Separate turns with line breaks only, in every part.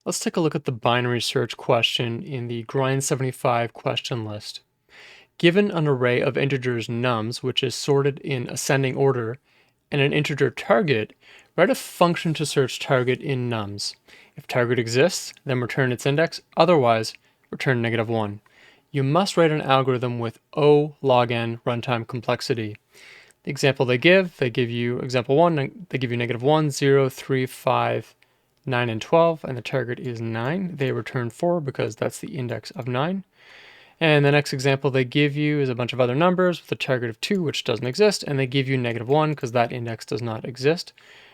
Let's take a look at the binary search question in the Grind 75 question list. Given an array of integers nums, which is sorted in ascending order, and an integer target, write a function to search target in nums. If target exists, then return its index, otherwise, return -1. You must write an algorithm with O log n runtime complexity. The example they give you example 1, they give you -1, 0, 3, 5, 9, and 12, and the target is 9. They return 4 because that's the index of 9. And the next example they give you is a bunch of other numbers with a target of 2, which doesn't exist, and they give you -1 because that index does not exist.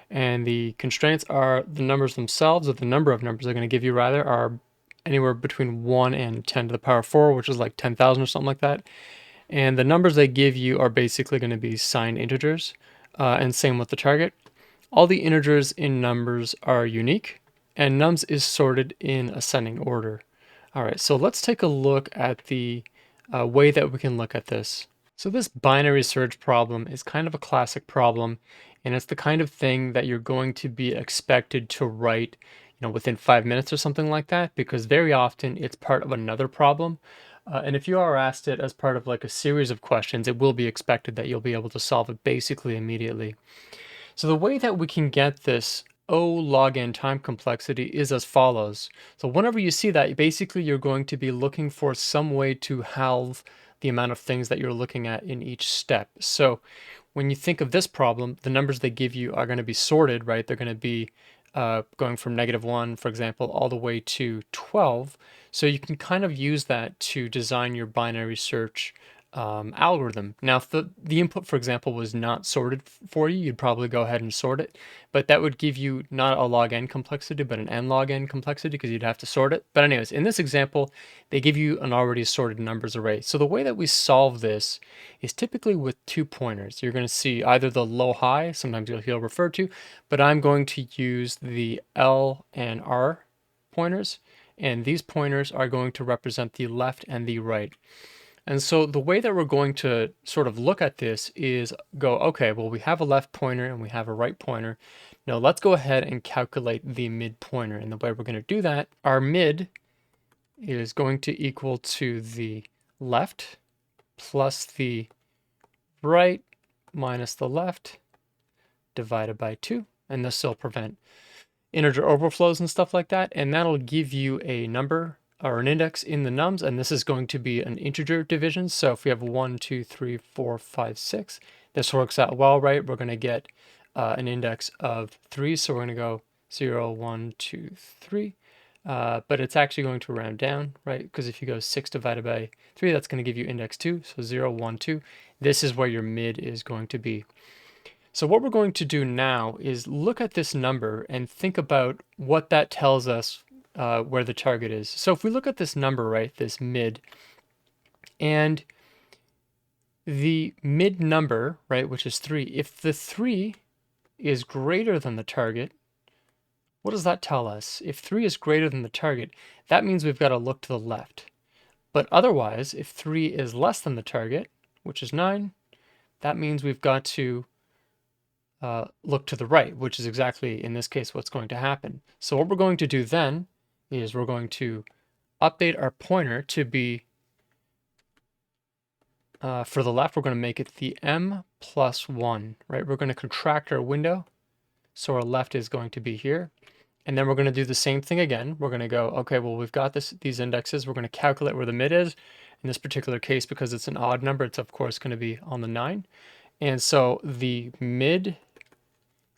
And the constraints are the numbers themselves, or the number of numbers they're going to give you rather, are anywhere between 1 and 10 to the power 4, which is like 10,000 or something like that. And the numbers they give you are basically going to be signed integers, and same with the target. All the integers in numbers are unique, and nums is sorted in ascending order. All right, so let's take a look at the way that we can look at this. So this binary search problem is kind of a classic problem, and it's the kind of thing that you're going to be expected to write, within 5 minutes or something like that, because very often it's part of another problem. And if you are asked it as part of like a series of questions, it will be expected that you'll be able to solve it basically immediately. So the way that we can get this O log n time complexity is as follows. So whenever you see that, basically you're going to be looking for some way to halve the amount of things that you're looking at in each step. So when you think of this problem, the numbers they give you are going to be sorted, right? They're going to be going from -1, for example, all the way to 12. So you can kind of use that to design your binary search algorithm. Now, if the input, for example, was not sorted for you, you'd probably go ahead and sort it, but that would give you not a log n complexity, but an n log n complexity because you'd have to sort it. But anyways, in this example, they give you an already sorted numbers array. So the way that we solve this is typically with 2 pointers. You're going to see either the low high, sometimes you'll hear referred to, but I'm going to use the L and R pointers, and these pointers are going to represent the left and the right. And so the way that we're going to sort of look at this is go, okay, well, we have a left pointer and we have a right pointer. Now let's go ahead and calculate the mid pointer. And the way we're going to do that, our mid is going to equal to the left plus the right minus the left divided by 2. And this will prevent integer overflows and stuff like that. And that'll give you a number or an index in the nums, and this is going to be an integer division. So if we have 1, 2, 3, 4, 5, 6, this works out well, right? We're going to get an index of 3, so we're going to go 0, 1, 2, 3. But it's actually going to round down, right? Because if you go 6 divided by 3, that's going to give you index 2, so 0, 1, 2. This is where your mid is going to be. So what we're going to do now is look at this number and think about what that tells us where the target is. So if we look at this number, right, this mid, and the mid number, right, which is 3, if the 3 is greater than the target, what does that tell us? If 3 is greater than the target, that means we've got to look to the left. But otherwise, if 3 is less than the target, which is 9, that means we've got to look to the right, which is exactly, in this case, what's going to happen. So what we're going to do then is we're going to update our pointer to be, for the left, we're going to make it the m plus 1, right? We're going to contract our window, so our left is going to be here. And then we're going to do the same thing again. We're going to go, okay, well, we've got these indexes. We're going to calculate where the mid is. In this particular case, because it's an odd number, it's of course going to be on the 9. And so the mid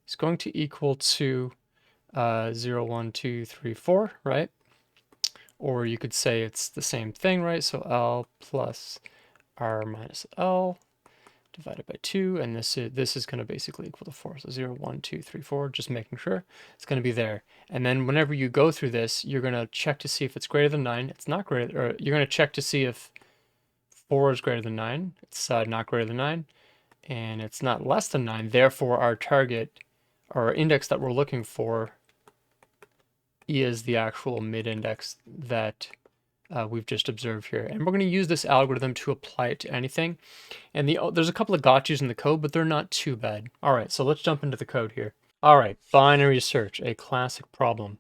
is going to equal to 0, 1, 2, 3, 4, right? Or you could say it's the same thing, right? So L plus R minus L divided by 2, and this is going to basically equal to 4. So 0, 1, 2, 3, 4, just making sure it's going to be there. And then whenever you go through this, you're going to check to see if it's greater than 9. It's not greater, or you're going to check to see if 4 is greater than 9. It's not greater than 9, and it's not less than 9. Therefore, our target, our index that we're looking for, is the actual mid index that we've just observed here. And we're going to use this algorithm to apply it to anything. And there's a couple of gotchas in the code, but they're not too bad. All right, so let's jump into the code here. All right, binary search, a classic problem.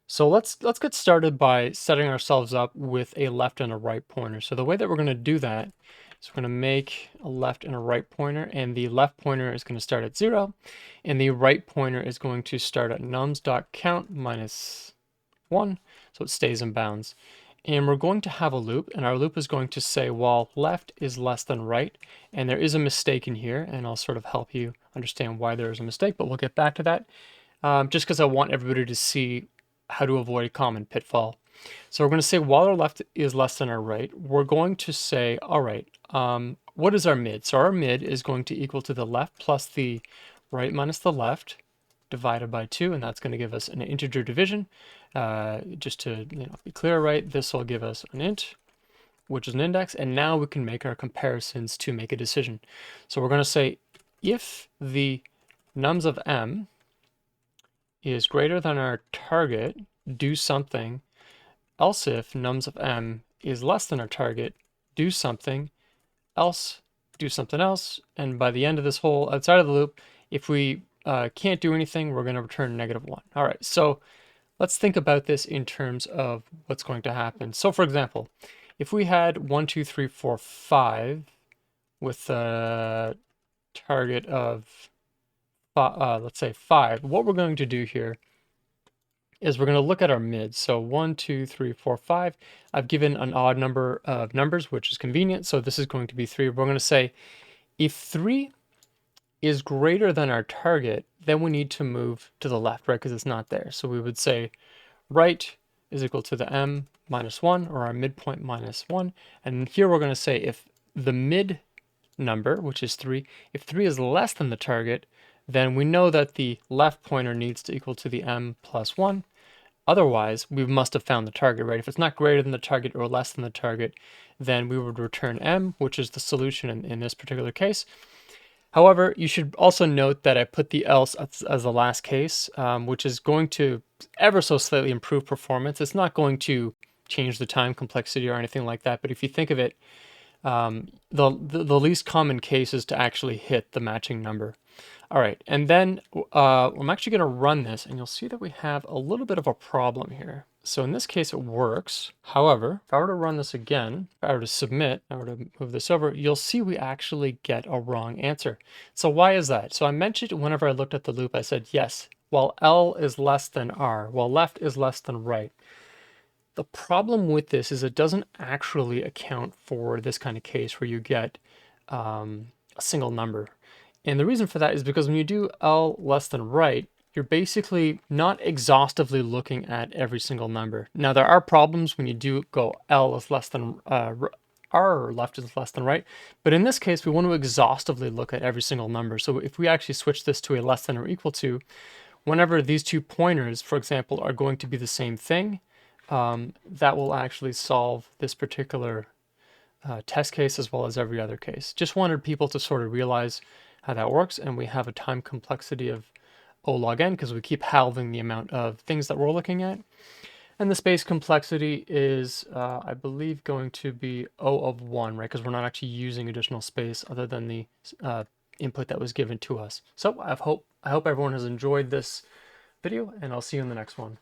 So let's get started by setting ourselves up with a left and a right pointer. So the way that we're going to do that is we're going to make a left and a right pointer, and the left pointer is going to start at 0, and the right pointer is going to start at nums.count minus 1, so it stays in bounds. And we're going to have a loop, and our loop is going to say, while left is less than right, and there is a mistake in here, and I'll sort of help you understand why there is a mistake, but we'll get back to that, just because I want everybody to see how to avoid a common pitfall. So we're going to say while our left is less than our right, we're going to say, all right, what is our mid? So our mid is going to equal to the left plus the right minus the left divided by 2, and that's going to give us an integer division. Just to be clear, right, this will give us an int, which is an index, and now we can make our comparisons to make a decision. So we're going to say if the nums of m is greater than our target, do something, else if nums of m is less than our target, do something, else do something else, and by the end of this whole outside of the loop, if we can't do anything, we're going to return -1. All right, so let's think about this in terms of what's going to happen. So for example, if we had 1, 2, 3, 4, 5 with a target of let's say 5, what we're going to do here is we're going to look at our mids. So 1, 2, 3, 4, 5. I've given an odd number of numbers, which is convenient. So this is going to be 3. We're going to say if 3 is greater than our target, then we need to move to the left, right? Because it's not there. So we would say right is equal to the m minus 1, or our midpoint minus 1. And here we're going to say if the mid number, which is 3, if 3 is less than the target, then we know that the left pointer needs to equal to the m plus 1. Otherwise, we must have found the target, right? If it's not greater than the target or less than the target, then we would return m, which is the solution in this particular case. However, you should also note that I put the else as the last case, which is going to ever so slightly improve performance. It's not going to change the time complexity or anything like that, but if you think of it, the least common case is to actually hit the matching number. All right, and then I'm actually going to run this, and you'll see that we have a little bit of a problem here. So in this case, it works. However, if I were to run this again, if I were to submit, I were to move this over, you'll see we actually get a wrong answer. So why is that? So I mentioned whenever I looked at the loop, I said, yes, while L is less than R, while left is less than right. The problem with this is it doesn't actually account for this kind of case where you get a single number. And the reason for that is because when you do L less than right, you're basically not exhaustively looking at every single number. Now, there are problems when you do go L is less than R, or left is less than right. But in this case, we want to exhaustively look at every single number. So if we actually switch this to a less than or equal to, whenever these two pointers, for example, are going to be the same thing, that will actually solve this particular test case as well as every other case. Just wanted people to sort of realize how that works, and we have a time complexity of O log n because we keep halving the amount of things that we're looking at. And the space complexity is, I believe, going to be O of 1, right? Because we're not actually using additional space other than the input that was given to us. So I hope everyone has enjoyed this video, and I'll see you in the next one.